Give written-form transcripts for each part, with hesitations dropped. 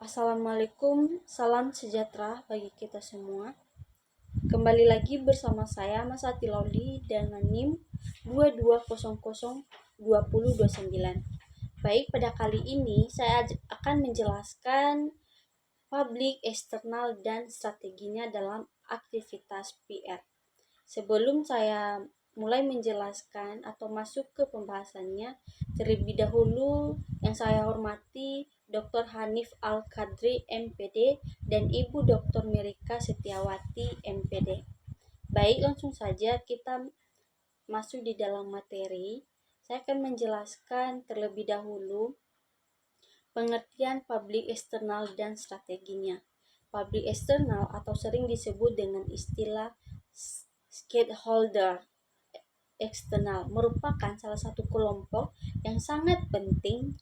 Assalamualaikum, salam sejahtera bagi kita semua. Kembali lagi bersama saya Mas Ati Lauli dengan NIM 22002029. Baik, pada kali ini saya akan menjelaskan publik eksternal dan strateginya dalam aktivitas PR. Sebelum saya mulai menjelaskan atau masuk ke pembahasannya, terlebih dahulu yang saya hormati Dr. Hanif Al-Kadri MPD dan Ibu Dr. Merika Setiawati MPD. Baik, langsung saja kita masuk di dalam materi. Saya akan menjelaskan terlebih dahulu pengertian publik eksternal dan strateginya. Publik eksternal atau sering disebut dengan istilah stakeholder eksternal merupakan salah satu kelompok yang sangat penting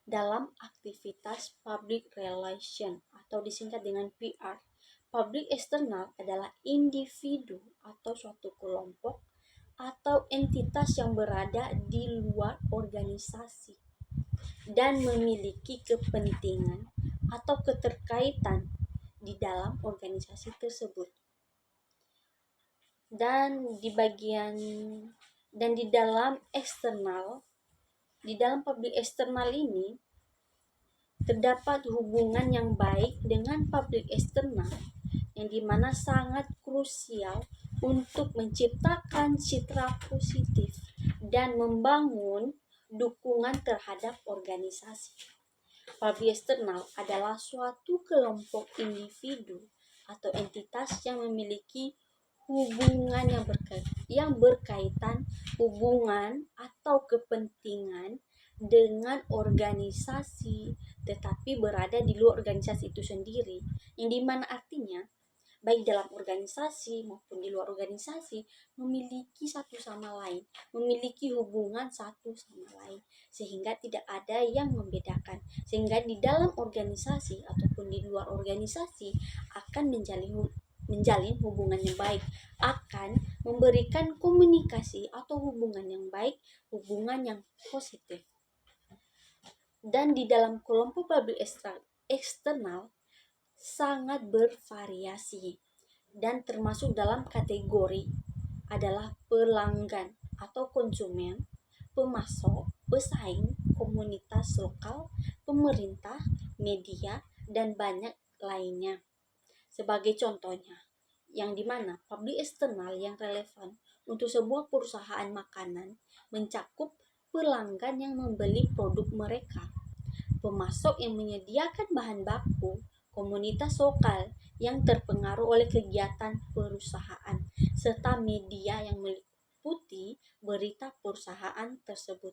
dalam aktivitas public relation atau disingkat dengan PR. Publik eksternal adalah individu atau suatu kelompok atau entitas yang berada di luar organisasi dan memiliki kepentingan atau keterkaitan di dalam organisasi tersebut. Dan di dalam eksternal, di dalam publik eksternal ini terdapat hubungan yang baik dengan publik eksternal yang dimana sangat krusial untuk menciptakan citra positif dan membangun dukungan terhadap organisasi. Publik eksternal adalah suatu kelompok individu atau entitas yang memiliki hubungan yang berkaitan hubungan atau kepentingan dengan organisasi tetapi berada di luar organisasi itu sendiri, yang dimana artinya baik dalam organisasi maupun di luar organisasi memiliki satu sama lain, memiliki hubungan satu sama lain, sehingga tidak ada yang membedakan, sehingga di dalam organisasi ataupun di luar organisasi akan menjalin hubungan yang baik, akan memberikan komunikasi atau hubungan yang baik, hubungan yang positif. Dan di dalam kelompok publik eksternal sangat bervariasi dan termasuk dalam kategori adalah pelanggan atau konsumen, pemasok, pesaing, komunitas lokal, pemerintah, media, dan banyak lainnya. Sebagai contohnya, yang dimana publik eksternal yang relevan untuk sebuah perusahaan makanan mencakup pelanggan yang membeli produk mereka, pemasok yang menyediakan bahan baku, komunitas lokal yang terpengaruh oleh kegiatan perusahaan, serta media yang meliputi berita perusahaan tersebut.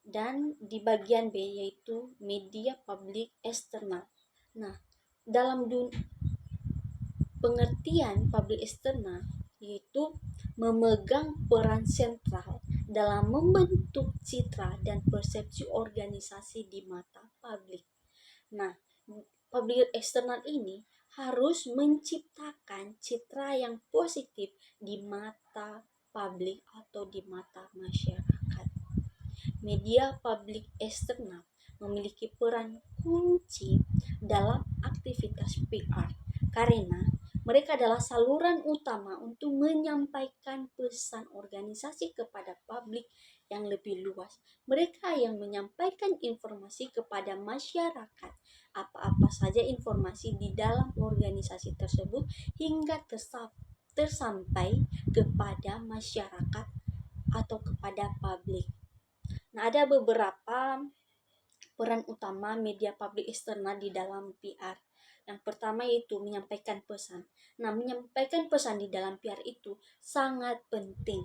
Dan di bagian B yaitu media publik eksternal. Nah, dalam pengertian publik eksternal yaitu memegang peran sentral dalam membentuk citra dan persepsi organisasi di mata publik. Nah, publik eksternal ini harus menciptakan citra yang positif di mata publik atau di mata masyarakat. Media publik eksternal memiliki peran kunci dalam aktivitas PR karena mereka adalah saluran utama untuk menyampaikan pesan organisasi kepada publik yang lebih luas. Mereka yang menyampaikan informasi kepada masyarakat, apa-apa saja informasi di dalam organisasi tersebut hingga tersampai kepada masyarakat atau kepada publik. Nah, ada beberapa peran utama media publik eksternal di dalam PR. Yang pertama yaitu menyampaikan pesan. Nah, menyampaikan pesan di dalam PR itu sangat penting.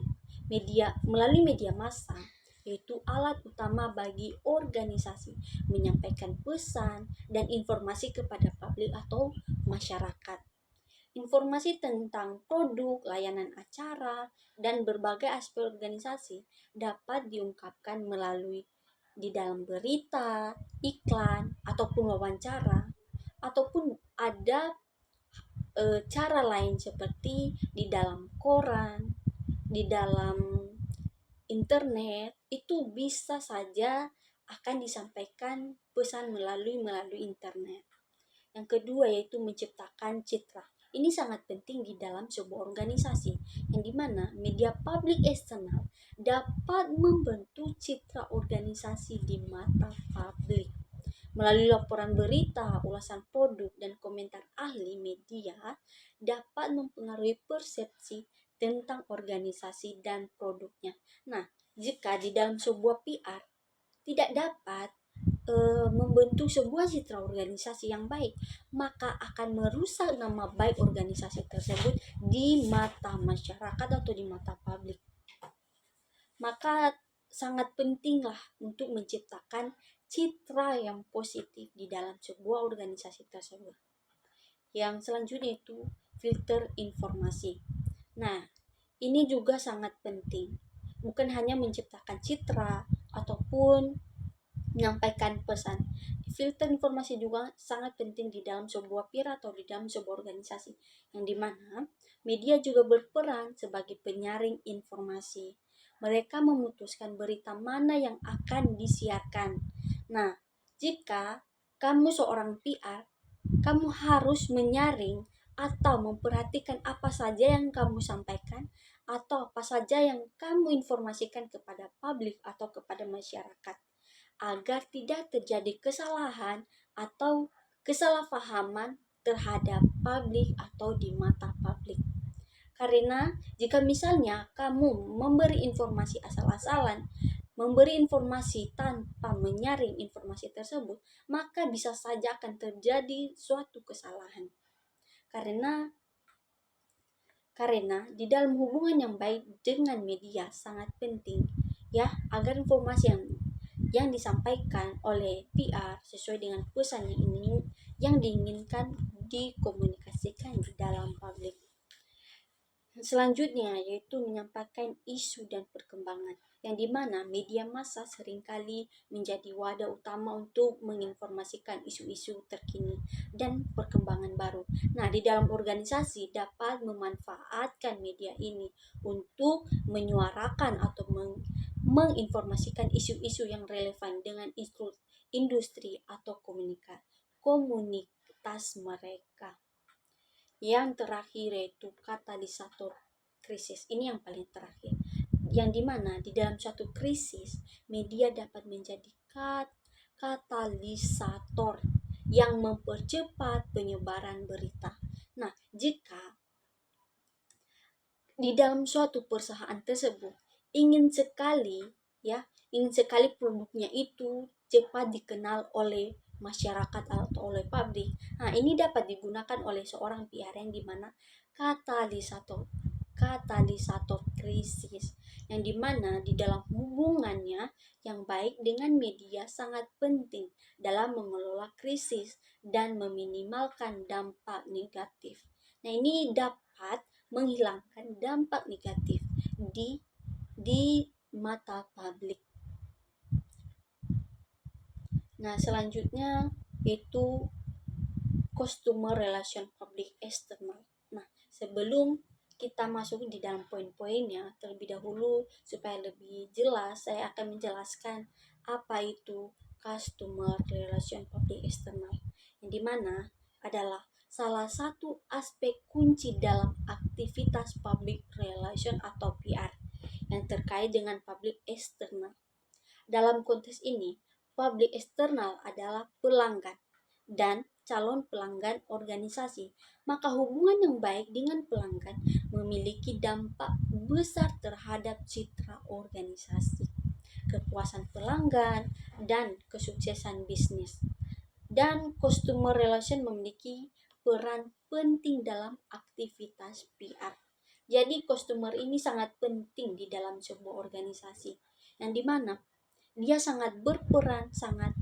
Melalui media massa yaitu alat utama bagi organisasi menyampaikan pesan dan informasi kepada publik atau masyarakat. Informasi tentang produk, layanan acara, dan berbagai aspek organisasi dapat diungkapkan melalui di dalam berita, iklan, ataupun wawancara, ataupun ada cara lain seperti di dalam koran, di dalam internet, itu bisa saja akan disampaikan pesan melalui internet. Yang kedua yaitu menciptakan citra. Ini sangat penting di dalam sebuah organisasi, yang dimana media publik eksternal dapat membentuk citra organisasi di mata publik. Melalui laporan berita, ulasan produk, dan komentar ahli, media dapat mempengaruhi persepsi tentang organisasi dan produknya. Nah, jika di dalam sebuah PR tidak dapat membentuk sebuah citra organisasi yang baik, maka akan merusak nama baik organisasi tersebut di mata masyarakat atau di mata publik. Maka sangat pentinglah untuk menciptakan citra yang positif di dalam sebuah organisasi tersebut. Yang selanjutnya itu filter informasi. Nah, ini juga sangat penting. Bukan hanya menciptakan citra ataupun menyampaikan pesan. Filter informasi juga sangat penting di dalam sebuah PR atau di dalam sebuah organisasi, yang dimana media juga berperan sebagai penyaring informasi. Mereka memutuskan berita mana yang akan disiarkan. Nah, jika kamu seorang PR, kamu harus menyaring atau memperhatikan apa saja yang kamu sampaikan atau apa saja yang kamu informasikan kepada publik atau kepada masyarakat, agar tidak terjadi kesalahan atau kesalahpahaman terhadap publik atau di mata publik. Karena jika misalnya kamu memberi informasi asal-asalan, memberi informasi tanpa menyaring informasi tersebut, maka bisa saja akan terjadi suatu kesalahan. Karena di dalam hubungan yang baik dengan media sangat penting, ya, agar informasi yang disampaikan oleh PR sesuai dengan pesan yang diinginkan dikomunikasikan di dalam publik. Selanjutnya yaitu menyampaikan isu dan perkembangan, yang dimana media massa seringkali menjadi wadah utama untuk menginformasikan isu-isu terkini dan perkembangan baru. Nah, di dalam organisasi dapat memanfaatkan media ini untuk menyuarakan atau menginformasikan isu-isu yang relevan dengan industri atau komunitas mereka. Yang terakhir yaitu katalisator krisis. Ini yang paling terakhir, yang dimana di dalam suatu krisis media dapat menjadi katalisator yang mempercepat penyebaran berita. Nah, jika di dalam suatu perusahaan tersebut ingin sekali produknya itu cepat dikenal oleh masyarakat atau oleh pabrik. Nah, ini dapat digunakan oleh seorang PR yang dimana katalisator krisis, yang dimana di dalam hubungannya yang baik dengan media sangat penting dalam mengelola krisis dan meminimalkan dampak negatif. Nah, ini dapat menghilangkan dampak negatif di mata publik. Nah, selanjutnya yaitu customer relation public external. Nah, sebelum kita masuk di dalam poin-poinnya, terlebih dahulu supaya lebih jelas saya akan menjelaskan apa itu customer relation public external, yang dimana adalah salah satu aspek kunci dalam aktivitas public relation atau PR yang terkait dengan public external. Dalam konteks ini, public external adalah pelanggan dan calon pelanggan organisasi. Maka hubungan yang baik dengan pelanggan memiliki dampak besar terhadap citra organisasi, kepuasan pelanggan, dan kesuksesan bisnis. Dan customer relation memiliki peran penting dalam aktivitas PR. Jadi customer ini sangat penting di dalam sebuah organisasi, yang dimana dia sangat berperan, sangat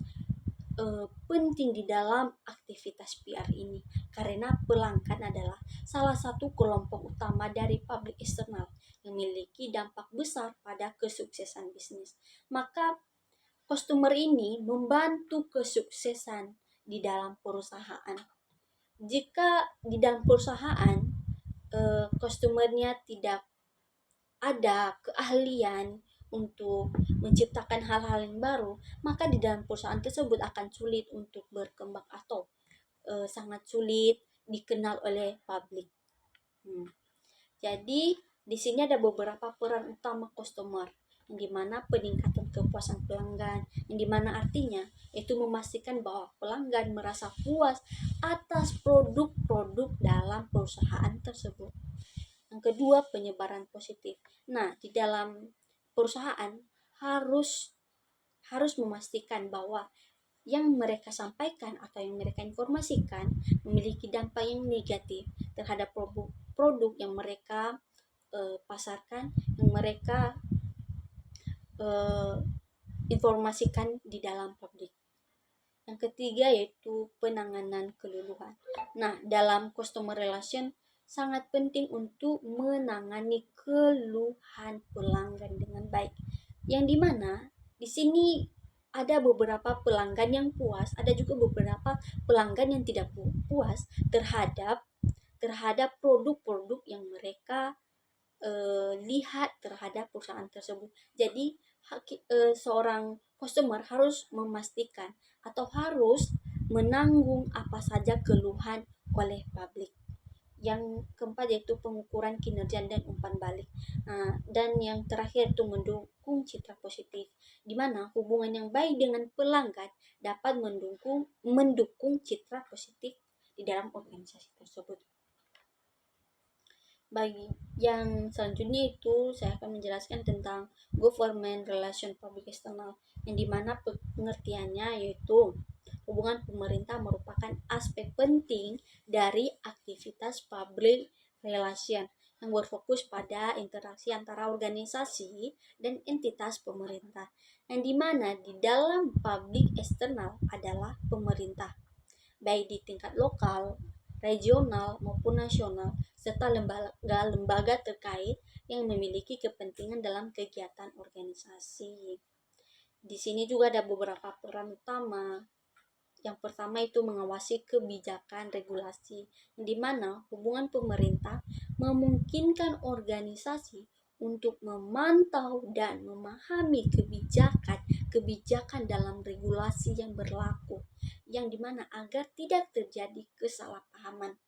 penting di dalam aktivitas PR ini, karena pelanggan adalah salah satu kelompok utama dari public external yang memiliki dampak besar pada kesuksesan bisnis. Maka customer ini membantu kesuksesan di dalam perusahaan. Jika di dalam perusahaan customernya tidak ada keahlian untuk menciptakan hal-hal yang baru, maka di dalam perusahaan tersebut akan sulit untuk berkembang atau sangat sulit dikenal oleh publik. Jadi di sini ada beberapa peran utama customer, yang dimana peningkatan kepuasan pelanggan, yang dimana artinya itu memastikan bahwa pelanggan merasa puas atas produk-produk dalam perusahaan tersebut. Yang kedua, penyebaran positif. Nah, di dalam perusahaan harus memastikan bahwa yang mereka sampaikan atau yang mereka informasikan memiliki dampak yang negatif terhadap produk yang mereka pasarkan, yang mereka informasikan di dalam publik. Yang ketiga yaitu penanganan keluluhan. Nah, dalam customer relation sangat penting untuk menangani keluhan pelanggan dengan baik. Yang dimana di sini ada beberapa pelanggan yang puas, ada juga beberapa pelanggan yang tidak puas terhadap produk-produk yang mereka lihat terhadap perusahaan tersebut. Jadi seorang customer harus memastikan atau harus menanggung apa saja keluhan oleh publik. Yang keempat yaitu pengukuran kinerja dan umpan balik. Nah, dan yang terakhir itu mendukung citra positif, di mana hubungan yang baik dengan pelanggan dapat mendukung citra positif di dalam organisasi tersebut. Bagi yang selanjutnya itu saya akan menjelaskan tentang government relation public external, yang dimana pengertiannya yaitu hubungan pemerintah merupakan aspek penting dari aktivitas public relation yang berfokus pada interaksi antara organisasi dan entitas pemerintah, yang dimana di dalam public external adalah pemerintah, baik di tingkat lokal, regional maupun nasional, serta lembaga-lembaga terkait yang memiliki kepentingan dalam kegiatan organisasi. Di sini juga ada beberapa peran utama. Yang pertama itu mengawasi kebijakan regulasi, di mana hubungan pemerintah memungkinkan organisasi untuk memantau dan memahami kebijakan dalam regulasi yang berlaku, yang dimana agar tidak terjadi kesalahpahaman.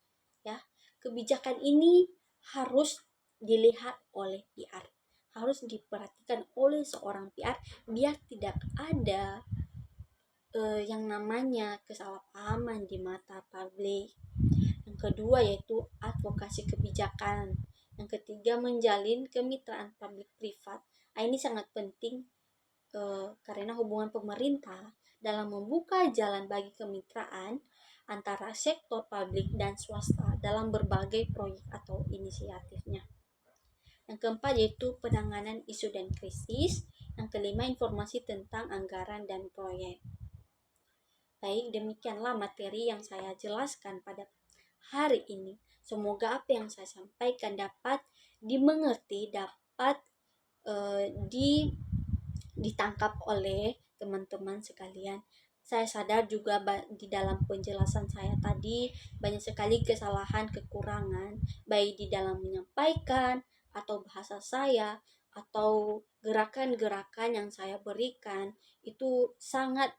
Ya, kebijakan ini harus dilihat oleh PR, harus diperhatikan oleh seorang PR biar tidak ada yang namanya kesalahpahaman di mata publik. Yang kedua yaitu advokasi kebijakan. Yang ketiga menjalin kemitraan publik privat. Ini sangat penting karena hubungan pemerintah dalam membuka jalan bagi kemitraan antara sektor publik dan swasta dalam berbagai proyek atau inisiatifnya. Yang keempat yaitu penanganan isu dan krisis. Yang kelima informasi tentang anggaran dan proyek. Baik, demikianlah materi yang saya jelaskan pada hari ini. Semoga apa yang saya sampaikan dapat dimengerti, dapat ditangkap oleh teman-teman sekalian. Saya sadar juga di dalam penjelasan saya tadi banyak sekali kesalahan, kekurangan, baik di dalam menyampaikan atau bahasa saya atau gerakan-gerakan yang saya berikan itu sangat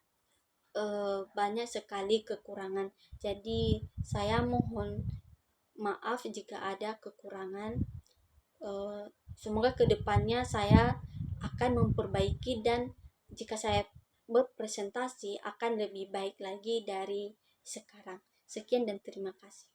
banyak sekali kekurangan. Jadi saya mohon maaf jika ada kekurangan. Semoga kedepannya saya akan memperbaiki dan jika saya berpresentasi akan lebih baik lagi dari sekarang. Sekian dan terima kasih.